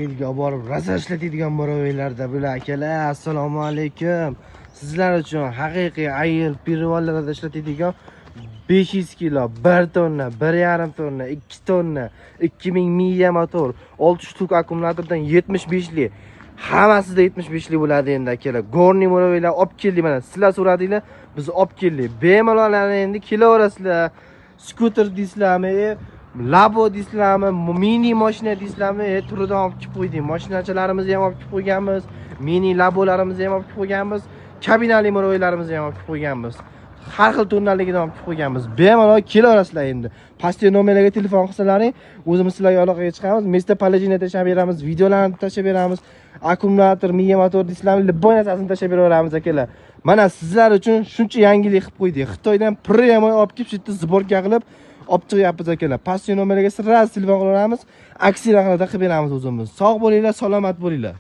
Yilga borib rosa ishlatadigan mo'rovinlarda bular akalar, assalomu alaykum. Sizlar uchun haqiqiy ayil pirvollarda ishlatadigan 500 kilo, 1 tonna, 1,5 tonna, 2 tonna, 2000 miya motor, 6 shtuk akkumulyatordan 75 lik. Hammasida 75 lik bo'ladi endi akalar. Gorni mo'rovinlar olib keldik mana. Sizlar so'radinglar, biz olib keldik. Bemalol endi kelaverasizlar. Skuter deysizlarmi? Labo deysizlarmi, mini mashina deysizlarmi, turidan olib kelib qo'ydik. Mashinachalarimizni ham olib kelib qo'yganmiz, mini labolarimizni ham olib kelib qo'yganmiz, kabinali mo'rovinlarimizni ham olib kelib qo'yganmiz. Har xil turnaligidan olib kelib qo'yganmiz. Bemalol kelaverasizlar endi. Pastga nomerlarga telefon qilsalaring, o'zimiz sizlarga aloqaga chiqamiz, место положения tashab beramiz, videolarni tashab beramiz, akkumulyator, miya motor deysizlarmi, любой narsasini tashab beraveramiz akalar. Mana sizlar uchun shuncha yangilik qilib qo'ydik. Xitoydan premay olib kelib, shu yerda sborka qilib olib chiqyapmiz akalar. Pastga nomerlarga sirras telefon qilaveramiz, aksiyalarni qilib beramiz o'zimiz. Sog' bo'linglar, salomat bo'linglar.